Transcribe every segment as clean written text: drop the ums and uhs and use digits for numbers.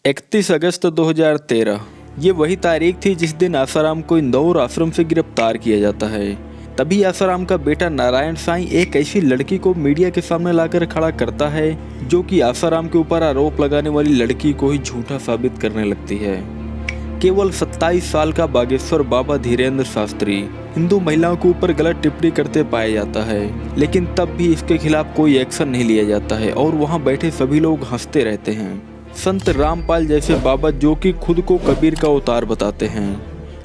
31 अगस्त 2013 ये वही तारीख थी जिस दिन आसाराम को इंदौर आश्रम से गिरफ्तार किया जाता है। तभी आसाराम का बेटा नारायण साईं एक ऐसी लड़की को मीडिया के सामने लाकर खड़ा करता है जो कि आसाराम के ऊपर आरोप लगाने वाली लड़की को ही झूठा साबित करने लगती है। केवल 27 साल का बागेश्वर बाबा धीरेन्द्र शास्त्री हिंदू महिलाओं के ऊपर गलत टिप्पणी करते पाया जाता है, लेकिन तब भी इसके खिलाफ कोई एक्शन नहीं लिया जाता है और वहाँ बैठे सभी लोग हंसते रहते हैं। संत रामपाल जैसे बाबा जो कि खुद को कबीर का अवतार बताते हैं,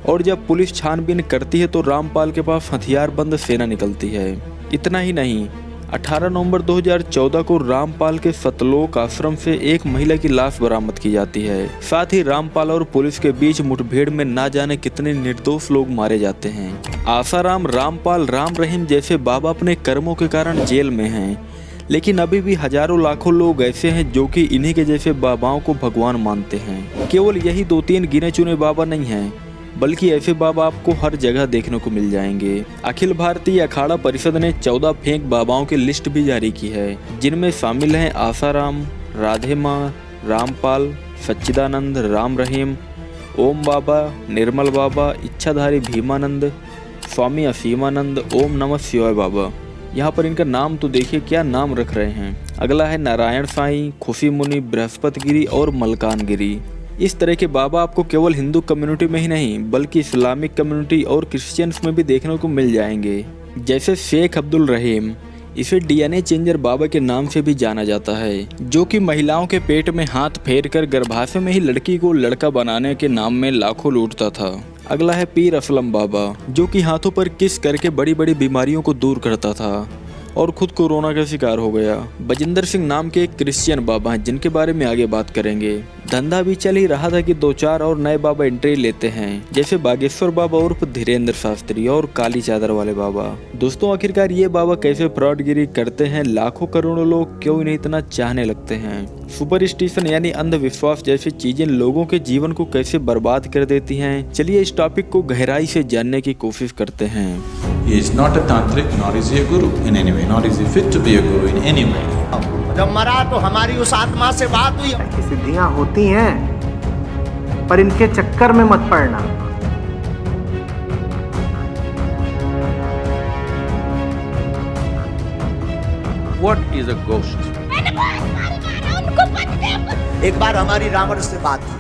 और जब पुलिस छानबीन करती है तो रामपाल के पास हथियारबंद सेना निकलती है। इतना ही नहीं, 18 नवंबर 2014 को रामपाल के सतलोक आश्रम से एक महिला की लाश बरामद की जाती है। साथ ही रामपाल और पुलिस के बीच मुठभेड़ में ना जाने कितने निर्दोष लोग मारे जाते हैं। आसाराम, रामपाल, राम रहीम जैसे बाबा अपने कर्मों के कारण जेल में हैं, लेकिन अभी भी हजारों लाखों लोग ऐसे हैं जो कि इन्हीं के जैसे बाबाओं को भगवान मानते हैं। केवल यही 2-3 गिने चुने बाबा नहीं हैं, बल्कि ऐसे बाबा आपको हर जगह देखने को मिल जाएंगे। अखिल भारतीय अखाड़ा परिषद ने 14 फेंक बाबाओं की लिस्ट भी जारी की है, जिनमें शामिल हैं आसाराम, राधे माँ, रामपाल, सच्चिदानंद, राम रहीम, ओम बाबा, निर्मल बाबा, इच्छाधारी भीमानंद, स्वामी असीमानंद, ओम नमः शिवाय बाबा। यहाँ पर इनका नाम तो देखिए क्या नाम रख रहे हैं। अगला है नारायण साईं, खुशी मुनि, बृहस्पति गिरी और मलकान गिरी। इस तरह के बाबा आपको केवल हिंदू कम्युनिटी में ही नहीं बल्कि इस्लामिक कम्युनिटी और क्रिश्चियंस में भी देखने को मिल जाएंगे। जैसे शेख अब्दुल रहीम, इसे डीएनए चेंजर बाबा के नाम से भी जाना जाता है, जो कि महिलाओं के पेट में हाथ फेर कर गर्भाशय में ही लड़की को लड़का बनाने के नाम में लाखों लूटता था। अगला है पीर असलम बाबा, जो कि हाथों पर किस करके बड़ी बड़ी बीमारियों को दूर करता था और खुद कोरोना का शिकार हो गया। बजिंदर सिंह नाम के एक क्रिश्चियन बाबा हैं, जिनके बारे में आगे बात करेंगे। धंधा भी चल ही रहा था कि 2-4 और नए बाबा एंट्री लेते हैं, जैसे बागेश्वर बाबा उर्फ धीरेन्द्र शास्त्री और काली चादर वाले बाबा। दोस्तों, आखिरकार ये बाबा कैसे फ्रॉडगिरी करते हैं, लाखों करोड़ों लोग क्यों इन्हें इतना चाहने लगते हैं, सुपरस्टिशन यानी अंधविश्वास जैसी चीजें लोगों के जीवन को कैसे बर्बाद कर देती हैं, चलिए इस टॉपिक को गहराई से जानने की कोशिश करते हैं। He is not a tantric, nor is he a guru in any way, nor is he fit to be a guru in any way. जब मरा तो हमारी उस आत्मा से बात हुई। सिद्धियां होती हैं, पर इनके चक्कर में मत पड़ना। What is a ghost? एक बार हमारी रावण से बात हुई।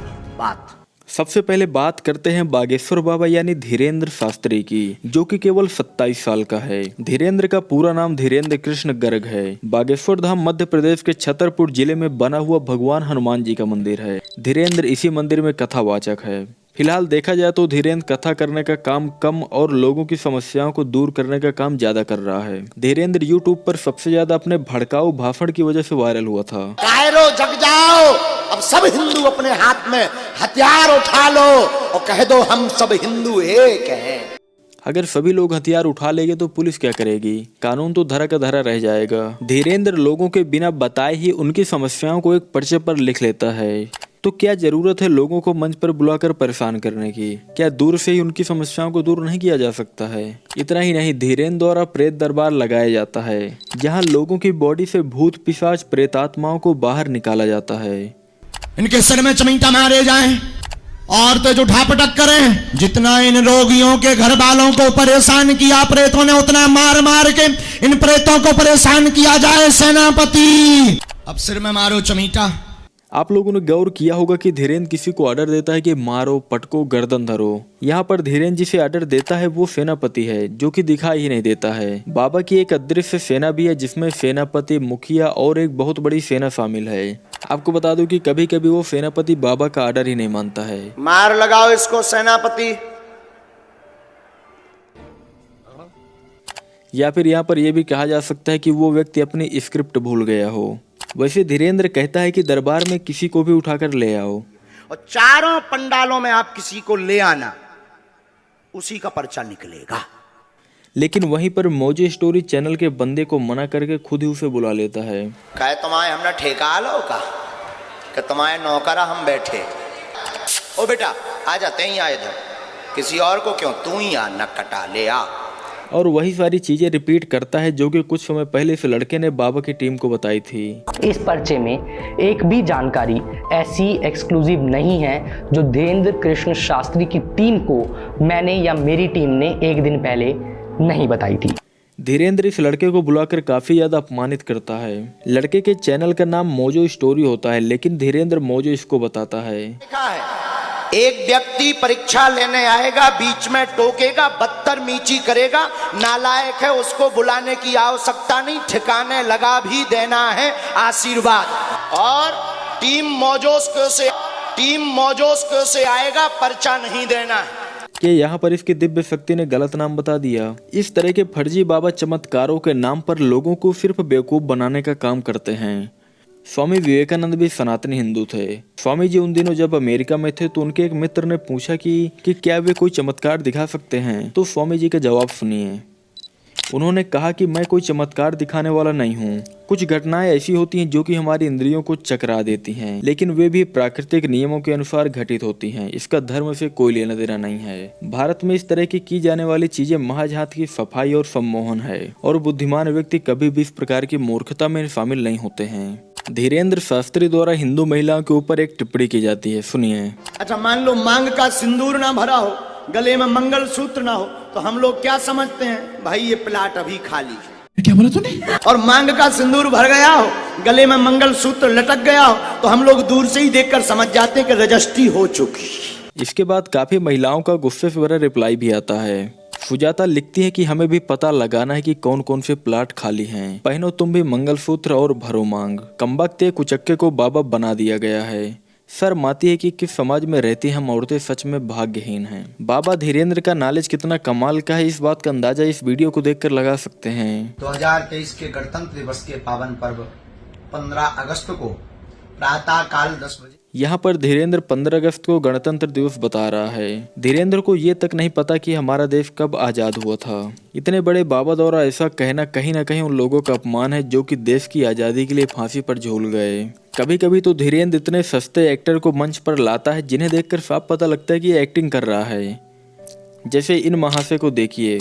सबसे पहले बात करते हैं बागेश्वर बाबा यानी धीरेन्द्र शास्त्री की, जो कि केवल 27 साल का है। धीरेन्द्र का पूरा नाम धीरेन्द्र कृष्ण गर्ग है। बागेश्वर धाम मध्य प्रदेश के छतरपुर जिले में बना हुआ भगवान हनुमान जी का मंदिर है। धीरेन्द्र इसी मंदिर में कथावाचक है। फिलहाल देखा जाए तो धीरेन्द्र कथा करने का काम कम और लोगों की समस्याओं को दूर करने का काम ज्यादा कर रहा है। धीरेन्द्र यूट्यूब पर सबसे ज्यादा अपने भड़काऊ भाषण की वजह से वायरल हुआ था। कायरो जग जाओ, अब सब हिंदू अपने हाथ में हथियार उठा लो और कह दो हम सब हिंदू एक हैं। अगर सभी लोग हथियार उठा लेंगे तो पुलिस क्या करेगी? कानून तो धरा का धरा रह जाएगा। धीरेन्द्र लोगों के बिना बताए ही उनकी समस्याओं को एक पर्चे पर लिख लेता है, तो क्या जरूरत है लोगों को मंच पर बुलाकर परेशान करने की? क्या दूर से ही उनकी समस्याओं को दूर नहीं किया जा सकता है? इतना ही नहीं, धीरेन्द्र द्वारा प्रेत दरबार लगाया जाता है, जहां लोगों की बॉडी से भूत पिशाच प्रेतात्माओं को बाहर निकाला जाता है। इनके सिर में चमीटा मारे जाएं, औरतें जो ढापटक करें। जितना इन रोगियों के घर वालों को परेशान किया प्रेतों ने, उतना मार मार के इन प्रेतों को परेशान किया जाए। सेनापति, अब सिर में मारो चमीटा। आप लोगों ने गौर किया होगा कि धीरेन्द्र किसी को ऑर्डर देता है कि मारो, पटको, गर्दन धरो। यहाँ पर धीरेन्द्र जिसे ऑर्डर देता है वो सेनापति है, जो कि दिखाई ही नहीं देता है। बाबा की एक अदृश्य सेना भी है, जिसमें सेनापति, मुखिया और एक बहुत बड़ी सेना शामिल है। आपको बता दूं कि कभी कभी वो सेनापति बाबा का ऑर्डर ही नहीं मानता है। मार लगाओ इसको सेनापति। या फिर यहाँ पर यह भी कहा जा सकता है कि वो व्यक्ति अपनी स्क्रिप्ट भूल गया हो। वैसे धीरेन्द्र कहता है कि दरबार में किसी को भी उठाकर ले आओ और चारों पंडालों में आप किसी को ले आना, उसी का पर्चा निकलेगा। लेकिन वहीं पर मौजे स्टोरी चैनल के बंदे को मना करके खुद ही उसे बुला लेता है। कहे तुम्हारे हमने ठेका लो का कि तुम्हारे नौकरा हम बैठे। ओ बेटा आ जाते ही आए इधर, किसी और को क्यों, तू ही आ, न कटा ले आ। और वही सारी चीजें रिपीट करता है जो कि कुछ समय पहले इस लड़के ने बाबा की टीम को बताई थी। इस पर्चे में एक भी जानकारी ऐसी एक्सक्लूसिव नहीं है जो धीरेन्द्र कृष्ण शास्त्री की टीम को मैंने या मेरी टीम ने एक दिन पहले नहीं बताई थी। धीरेन्द्र इस लड़के को बुलाकर काफी ज्यादा अपमानित करता है। लड़के के चैनल का नाम मोजो स्टोरी होता है, लेकिन धीरेन्द्र मोजो इसको बताता है। एक व्यक्ति परीक्षा लेने आएगा, बीच में टोकेगा, बदतमीजी करेगा, नालायक है, उसको बुलाने की आवश्यकता नहीं, ठिकाने लगा भी देना है आशीर्वाद। और टीम मौजोस्को से आएगा, पर्चा नहीं देना है। कि यहाँ पर इसकी दिव्य शक्ति ने गलत नाम बता दिया। इस तरह के फर्जी बाबा चमत्कारों के नाम पर लोगों को सिर्फ बेवकूफ बनाने का काम करते हैं। स्वामी विवेकानंद भी सनातनी हिंदू थे। स्वामी जी उन दिनों जब अमेरिका में थे तो उनके एक मित्र ने पूछा कि क्या वे कोई चमत्कार दिखा सकते हैं। तो स्वामी जी का जवाब सुनिए। उन्होंने कहा कि मैं कोई चमत्कार दिखाने वाला नहीं हूँ। कुछ घटनाएं ऐसी होती हैं जो कि हमारी इंद्रियों को चकरा देती हैं, लेकिन वे भी प्राकृतिक नियमों के अनुसार घटित होती हैं। इसका धर्म से कोई लेना देना नहीं है। भारत में इस तरह की जाने वाली चीजें महज हाथ की सफाई और सम्मोहन है, और बुद्धिमान व्यक्ति कभी भी इस प्रकार की मूर्खता में शामिल नहीं होते हैं। धीरेन्द्र शास्त्री द्वारा हिंदू महिलाओं के ऊपर एक टिप्पणी की जाती है, सुनिए। अच्छा, मान लो मांग का सिंदूर ना भरा हो, गले में मंगल सूत्र ना हो, तो हम लोग क्या समझते हैं, भाई ये प्लाट अभी खाली है। क्या बोला तूने? और मांग का सिंदूर भर गया हो, गले में मंगल सूत्र लटक गया हो, तो हम लोग दूर से ही देखकर समझ जाते हैं कि रजिस्ट्री हो चुकी। इसके बाद काफी महिलाओं का गुस्से से भरा रिप्लाई भी आता है। सुजाता लिखती है कि हमें भी पता लगाना है कि कौन कौन से प्लाट खाली हैं। पहनो तुम भी मंगलसूत्र और भरो मांग। कमबख्ते कुचक्के को बाबा बना दिया गया है। शर्म आती है कि किस समाज में रहती हम औरतें सच में भाग्यहीन हैं। बाबा धीरेन्द्र का नॉलेज कितना कमाल का है, इस बात का अंदाजा इस वीडियो को देखकर लगा सकते हैं। 2023 के गणतंत्र दिवस के पावन पर्व 15 अगस्त को प्रातः काल 10 बजे यहाँ पर धीरेन्द्र 15 अगस्त को गणतंत्र दिवस बता रहा है। धीरेन्द्र को ये तक नहीं पता कि हमारा देश कब आजाद हुआ था। इतने बड़े बाबा द्वारा ऐसा कहना कहीं ना कहीं उन लोगों का अपमान है जो कि देश की आज़ादी के लिए फांसी पर झूल गए। कभी कभी तो धीरेन्द्र इतने सस्ते एक्टर को मंच पर लाता है जिन्हें देखकर साफ पता लगता है कि ये एक्टिंग कर रहा है। जैसे इन महाशय को देखिए,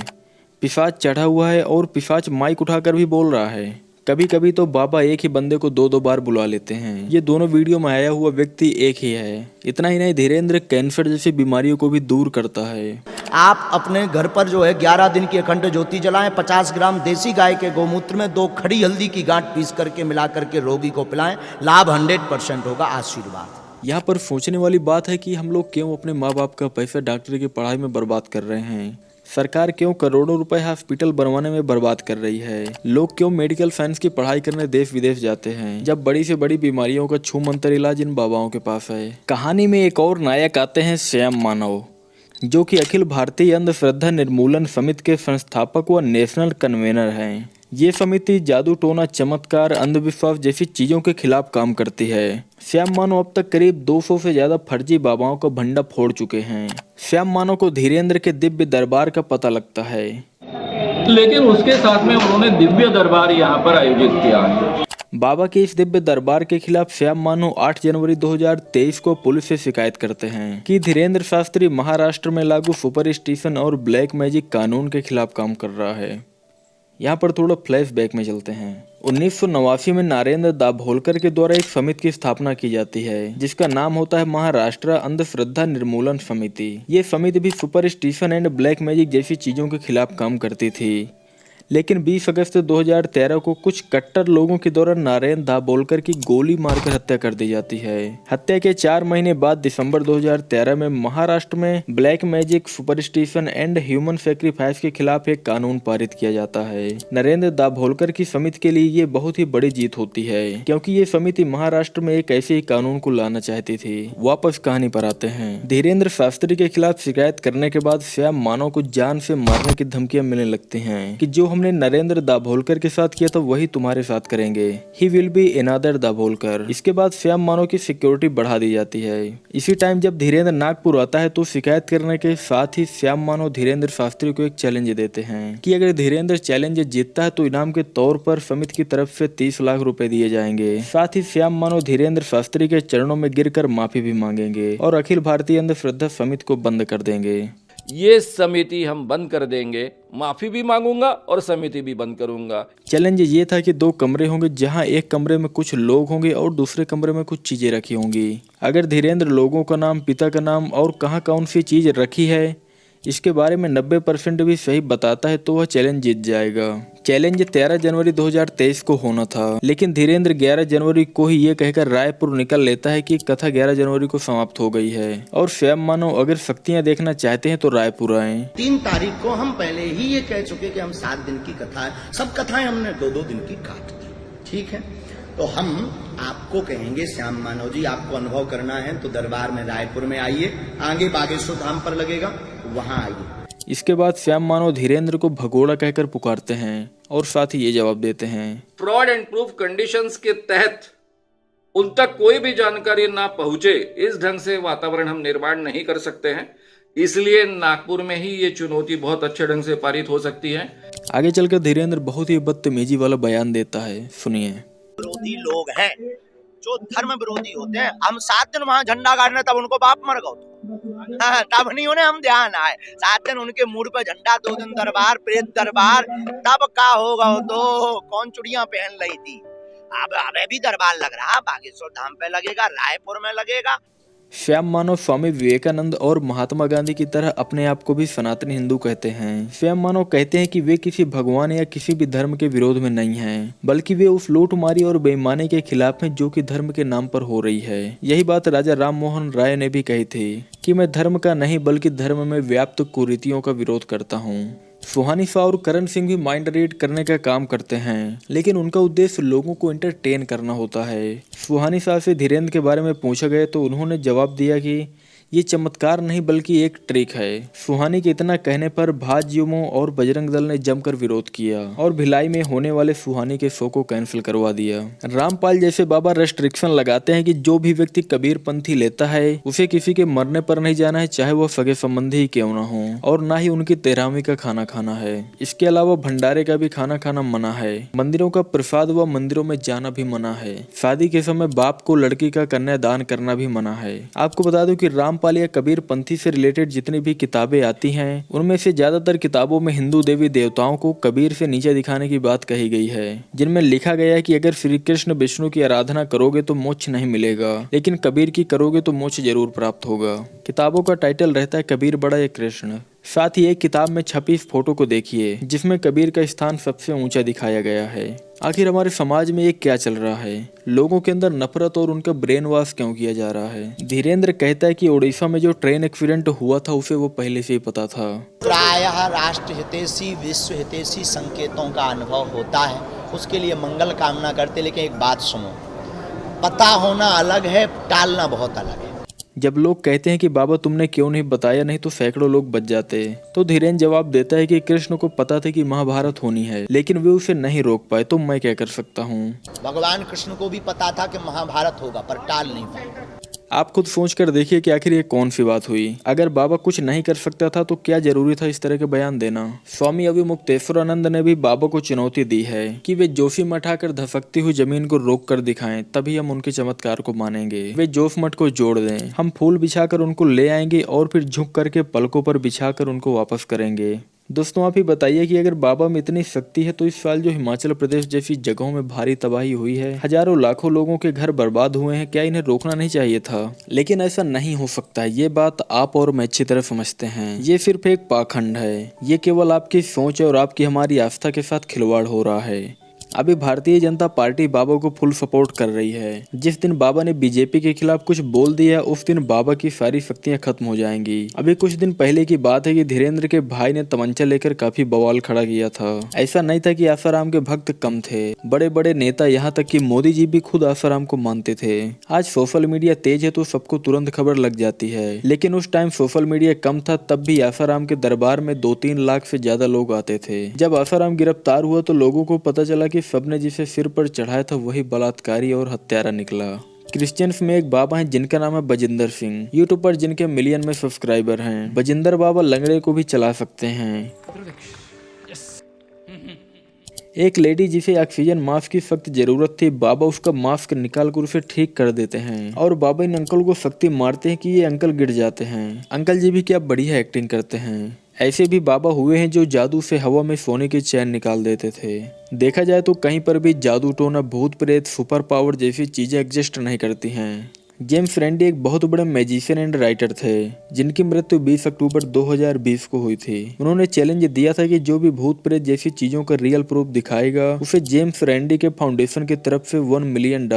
पिशाच चढ़ा हुआ है और पिशाच माइक उठाकर भी बोल रहा है। कभी कभी तो बाबा एक ही बंदे को 2-2 बार बुला लेते हैं। ये दोनों वीडियो में आया हुआ व्यक्ति एक ही है। इतना ही नहीं, धीरेन्द्र कैंसर जैसी बीमारियों को भी दूर करता है। आप अपने घर पर जो है 11 दिन की अखंड ज्योति जलाएं, 50 ग्राम देसी गाय के गोमूत्र में 2 खड़ी हल्दी की गांठ पीस करके मिला करके रोगी को पिलाएं, लाभ 100% होगा, आशीर्वाद। यहाँ पर सोचने वाली बात है कि हम लोग क्यों अपने माँ बाप का पैसा डॉक्टर की पढ़ाई में बर्बाद कर रहे हैं। सरकार क्यों करोड़ों रुपए हॉस्पिटल बनवाने में बर्बाद कर रही है। लोग क्यों मेडिकल साइंस की पढ़ाई करने देश विदेश जाते हैं, जब बड़ी से बड़ी बीमारियों का छू मंतर इलाज इन बाबाओं के पास है। कहानी में एक और नायक आते हैं, श्याम मानव, जो कि अखिल भारतीय अंधश्रद्धा निर्मूलन समिति के संस्थापक व नेशनल कन्वेनर हैं। ये समिति जादू टोना चमत्कार अंधविश्वास जैसी चीजों के खिलाफ काम करती है। श्याम मानव अब तक करीब 200 से ज्यादा फर्जी बाबाओं का भंडा फोड़ चुके हैं। श्याम मानव को धीरेन्द्र के दिव्य दरबार का पता लगता है, लेकिन उसके साथ में उन्होंने दिव्य दरबार यहाँ पर आयोजित किया है। बाबा के इस दिव्य दरबार के खिलाफ श्याम मानव 8 जनवरी 2023 को पुलिस से शिकायत करते हैं कि धीरेन्द्र शास्त्री महाराष्ट्र में लागू सुपरस्टिशन और ब्लैक मैजिक कानून के खिलाफ काम कर रहा है। यहाँ पर थोड़ा फ्लैशबैक में चलते हैं। 1989 में नरेंद्र दाभोलकर के द्वारा एक समिति की स्थापना की जाती है जिसका नाम होता है महाराष्ट्र अंधश्रद्धा निर्मूलन समिति। ये समिति भी सुपरस्टिशन एंड ब्लैक मैजिक जैसी चीजों के खिलाफ काम करती थी। लेकिन 20 अगस्त 2013 को कुछ कट्टर लोगों के द्वारा नरेंद्र दाभोलकर की गोली मारकर हत्या कर दी जाती है। हत्या के 4 महीने बाद दिसंबर 2013 में महाराष्ट्र में black magic superstition and human sacrifice के खिलाफ एक कानून पारित किया जाता है। नरेंद्र दाभोलकर की समिति के लिए ये बहुत ही बड़ी जीत होती है, क्योंकि ये समिति महाराष्ट्र में एक ऐसे ही कानून को लाना चाहती थी। वापस कहानी पर आते हैं। धीरेन्द्र शास्त्री के खिलाफ शिकायत करने के बाद श्याम मानव को जान से मारने की धमकियां मिलने लगती हैं कि जो हमने नरेंद्र दाभोलकर के साथ किया था वही तुम्हारे साथ करेंगे। He will be another Dabholkar. इसके बाद श्याम मानव की सिक्योरिटी बढ़ा दी जाती है। इसी टाइम जब धीरेन्द्र नागपुर आता है तो शिकायत करने के साथ ही श्याम मानव धीरेन्द्र शास्त्री को एक चैलेंज देते हैं कि अगर धीरेन्द्र चैलेंज जीतता है तो इनाम के तौर पर समिति की तरफ से 30 लाख रुपए दिए जाएंगे। साथ ही श्याम मानव धीरेन्द्र शास्त्री के चरणों में गिरकर माफी भी मांगेंगे और अखिल भारतीय अंधश्रद्धा समिति को बंद कर देंगे। ये समिति हम बंद कर देंगे, माफी भी मांगूंगा और समिति भी बंद करूंगा। चैलेंज ये था कि 2 कमरे होंगे जहां एक कमरे में कुछ लोग होंगे और दूसरे कमरे में कुछ चीजें रखी होंगी। अगर धीरेन्द्र लोगों का नाम, पिता का नाम और कहाँ कौन सी चीज रखी है इसके बारे में 90% भी सही बताता है तो वह चैलेंज जीत जाएगा। चैलेंज 13 जनवरी 2023 को होना था, लेकिन धीरेन्द्र 11 जनवरी को ही ये कहकर रायपुर निकल लेता है कि कथा 11 जनवरी को समाप्त हो गई है और स्वयं मानो अगर शक्तियाँ देखना चाहते हैं तो रायपुर आए। 3 तारीख को हम पहले ही ये कह चुके कि हम 7 दिन की कथा है, सब कथाएं हमने 2-2 दिन की काट दी। ठीक है, तो हम आपको कहेंगे श्याम मानव जी, आपको अनुभव करना है तो दरबार में रायपुर में आइए, आगे बागेश्वर धाम पर लगेगा, वहां आइए। इसके बाद श्याम मानव धीरेन्द्र को भगोड़ा कहकर पुकारते हैं और साथ ही ये जवाब देते हैं, फ्रॉड एंड प्रूफ कंडीशंस के तहत उन तक कोई भी जानकारी ना पहुंचे, इस ढंग से वातावरण हम निर्माण नहीं कर सकते हैं। इसलिए नागपुर में ही ये चुनौती बहुत अच्छे ढंग से पारित हो सकती है। आगे चलकर धीरेन्द्र बहुत ही बदतमीजी वाला बयान देता है, सुनिए। विरोधी लोग हैं जो धर्म विरोधी होते हैं, हम 7 दिन वहां झंडा गाड़ने तब उनको बाप मर गए, तब नहीं उन्हें हम ध्यान आए। 7 दिन उनके मुड़ पे झंडा, 2 दिन दरबार, प्रेत दरबार, तब का होगा तो कौन चुड़िया पहन रही थी। अब भी दरबार लग रहा, बागेश्वर धाम पे लगेगा, रायपुर में लगेगा। श्याम मानव स्वामी विवेकानंद और महात्मा गांधी की तरह अपने आप को भी सनातनी हिंदू कहते हैं। श्याम मानव कहते हैं कि वे किसी भगवान या किसी भी धर्म के विरोध में नहीं हैं, बल्कि वे उस लूटमारी और बेईमानी के खिलाफ हैं जो कि धर्म के नाम पर हो रही है। यही बात राजा राम मोहन राय ने भी कही थी कि मैं धर्म का नहीं बल्कि धर्म में व्याप्त कुरीतियों का विरोध करता हूँ। सुहानी शाह और करण सिंह भी माइंड रीड करने का काम करते हैं, लेकिन उनका उद्देश्य लोगों को एंटरटेन करना होता है। सुहानी शाह से धीरेन्द्र के बारे में पूछा गया तो उन्होंने जवाब दिया कि ये चमत्कार नहीं बल्कि एक ट्रिक है। सुहानी के इतना कहने पर भाजयुमो और बजरंग दल ने जमकर विरोध किया और भिलाई में होने वाले सुहानी के शो को कैंसिल करवा दिया। रामपाल जैसे बाबा रेस्ट्रिक्शन लगाते हैं कि जो भी व्यक्ति कबीर पंथी लेता है उसे किसी के मरने पर नहीं जाना है, चाहे वह सगे संबंधी ही क्यों न हो, और न ही उनकी 13वीं का खाना खाना है। इसके अलावा भंडारे का भी खाना खाना मना है। मंदिरों का प्रसाद व मंदिरों में जाना भी मना है। शादी के समय बाप को लड़की का कन्यादान करना भी मना है। आपको बता दूं कि रामपाल या कबीर पंथी से रिलेटेड जितनी भी किताबें आती हैं उनमें से ज्यादातर किताबों में हिंदू देवी देवताओं को कबीर से नीचे दिखाने की बात कही गई है, जिनमें लिखा गया है कि अगर श्री कृष्ण विष्णु की आराधना करोगे तो मोक्ष नहीं मिलेगा, लेकिन कबीर की करोगे तो मोक्ष जरूर प्राप्त होगा। किताबों का टाइटल रहता है कबीर बड़ा या कृष्ण। साथ ही एक किताब में छपी इस फोटो को देखिए जिसमें कबीर का स्थान सबसे ऊंचा दिखाया गया है। आखिर हमारे समाज में ये क्या चल रहा है? लोगों के अंदर नफरत और उनका ब्रेन वॉश क्यों किया जा रहा है? धीरेन्द्र कहता है कि उड़ीसा में जो ट्रेन एक्सीडेंट हुआ था उसे वो पहले से ही पता था। प्रायः राष्ट्र हितैषी विश्व हितैषी संकेतों का अनुभव होता है, उसके लिए मंगल कामना करते। लेकिन एक बात सुनो, पता होना अलग है, टालना बहुत अलग है। जब लोग कहते हैं कि बाबा तुमने क्यों नहीं बताया, नहीं तो सैकड़ों लोग बच जाते, तो धीरेन्द्र जवाब देता है कि कृष्ण को पता था कि महाभारत होनी है, लेकिन वे उसे नहीं रोक पाए, तो मैं क्या कर सकता हूँ। भगवान कृष्ण को भी पता था कि महाभारत होगा, पर टाल नहीं पाए। आप खुद सोच कर देखिए कि आखिर ये कौन सी बात हुई। अगर बाबा कुछ नहीं कर सकता था तो क्या जरूरी था इस तरह के बयान देना। स्वामी अविमुक्तेश्वरानंद ने भी बाबा को चुनौती दी है कि वे जोशी मठ आकर धसकती हुई जमीन को रोक कर दिखाएं, तभी हम उनके चमत्कार को मानेंगे। वे जोश मठ को जोड़ दें, हम फूल बिछाकर उनको ले आएंगे और फिर झुक करके पलकों पर बिछाकर उनको वापस करेंगे। दोस्तों आप ही बताइए कि अगर बाबा में इतनी शक्ति है तो इस साल जो हिमाचल प्रदेश जैसी जगहों में भारी तबाही हुई है, हजारों लाखों लोगों के घर बर्बाद हुए हैं, क्या इन्हें रोकना नहीं चाहिए था? लेकिन ऐसा नहीं हो सकता, ये बात आप और मैं अच्छी तरह समझते हैं। ये सिर्फ एक पाखंड है, ये केवल आपकी सोच और आपकी हमारी आस्था के साथ खिलवाड़ हो रहा है। अभी भारतीय जनता पार्टी बाबा को फुल सपोर्ट कर रही है। जिस दिन बाबा ने बीजेपी के खिलाफ कुछ बोल दिया उस दिन बाबा की सारी शक्तियां खत्म हो जाएंगी। अभी कुछ दिन पहले की बात है कि धीरेन्द्र के भाई ने तमंचा लेकर काफी बवाल खड़ा किया था। ऐसा नहीं था कि आसाराम के भक्त कम थे, बड़े बड़े नेता यहाँ तक कि मोदी जी भी खुद आसाराम को मानते थे। आज सोशल मीडिया तेज है तो सबको तुरंत खबर लग जाती है, लेकिन उस टाइम सोशल मीडिया कम था, तब भी आसाराम के दरबार में 2-3 लाख से ज्यादा लोग आते थे। जब आसाराम गिरफ्तार हुआ तो लोगों को पता चला कि सबने जिसे सिर पर चढ़ाया था वही बलात्कारी और हत्यारा निकला। क्रिश्चियंस में एक बाबा हैं जिनका नाम है बजिंदर सिंह, यूट्यूब पर जिनके मिलियन में सब्सक्राइबर हैं। बजिंदर बाबा लंगड़े को भी चला सकते हैं। एक लेडी जिसे ऑक्सीजन मास्क की सख्त जरूरत थी, बाबा उसका मास्क निकालकर उसे ठीक कर देते हैं और बाबा इन अंकल को सख्ती मारते हैं कि ये अंकल गिर जाते हैं। अंकल जी भी क्या बढ़िया एक्टिंग करते हैं। ऐसे भी बाबा हुए हैं जो जादू से हवा में सोने की चैन निकाल देते थे। देखा जाए तो कहीं पर भी जादू टोना, भूत प्रेत, सुपर पावर जैसी चीजें एग्जिस्ट नहीं करती हैं। जेम्स रैंडी एक बहुत बड़े मैजिशियन एंड राइटर थे जिनकी मृत्यु 20 अक्टूबर 2020 को हुई थी। उन्होंने चैलेंज दिया था कि जो भी भूत प्रेत जैसी चीजों का रियल प्रूफ दिखाएगा उसे जेम्स रैंडी के फाउंडेशन की तरफ से $1 मिलियन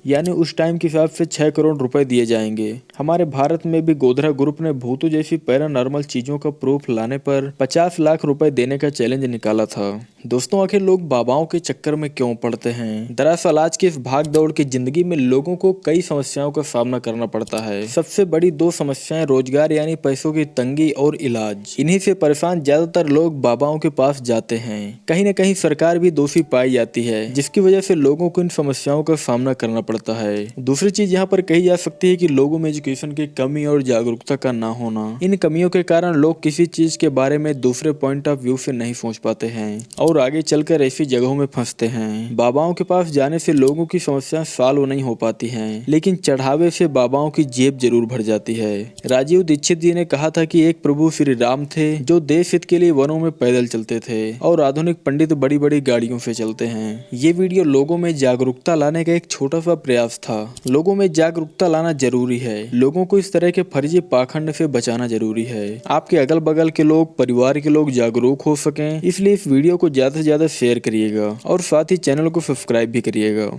यानी उस टाइम के हिसाब से 6 करोड़ रुपए दिए जाएंगे। हमारे भारत में भी गोधरा ग्रुप ने भूतों जैसी पैरानॉर्मल चीजों का प्रूफ लाने पर 50 लाख रुपए देने का चैलेंज निकाला था। दोस्तों, आखिर लोग बाबाओं के चक्कर में क्यों पड़ते हैं? दरअसल आज की इस भाग दौड़ की जिंदगी में लोगों को कई समस्याओं का सामना करना पड़ता है। सबसे बड़ी 2 समस्याएं रोजगार यानी पैसों की तंगी और इलाज। इन्हीं से परेशान ज्यादातर लोग बाबाओं के पास जाते हैं। कहीं न कहीं सरकार भी दोषी पाई जाती है जिसकी वजह से लोगों को इन समस्याओं का सामना करना पड़ता है। दूसरी चीज यहाँ पर कही जा सकती है कि लोगों में एजुकेशन की कमी और जागरूकता का ना होना। इन कमियों के कारण लोग किसी चीज के बारे में दूसरे पॉइंट ऑफ व्यू से नहीं सोच पाते हैं और आगे चलकर ऐसी जगहों में फंसते हैं। बाबाओं के पास जाने से लोगों की समस्याएं सॉल्व नहीं हो पाती हैं, लेकिन चढ़ावे से बाबाओं की जेब जरूर भर जाती है। राजीव दीक्षित जी ने कहा था कि एक प्रभु श्री राम थे जो देश हित के लिए वनों में पैदल चलते थे और आधुनिक पंडित बड़ी बड़ी गाड़ियों से चलते हैं। ये वीडियो लोगों में जागरूकता लाने का एक छोटा सा प्रयास था। लोगों में जागरूकता लाना जरूरी है। लोगों को इस तरह के फर्जी पाखंड से बचाना जरूरी है। आपके अगल बगल के लोग, परिवार के लोग जागरूक हो सकें, इसलिए इस वीडियो को ज्यादा से ज्यादा शेयर करिएगा और साथ ही चैनल को सब्सक्राइब भी करिएगा।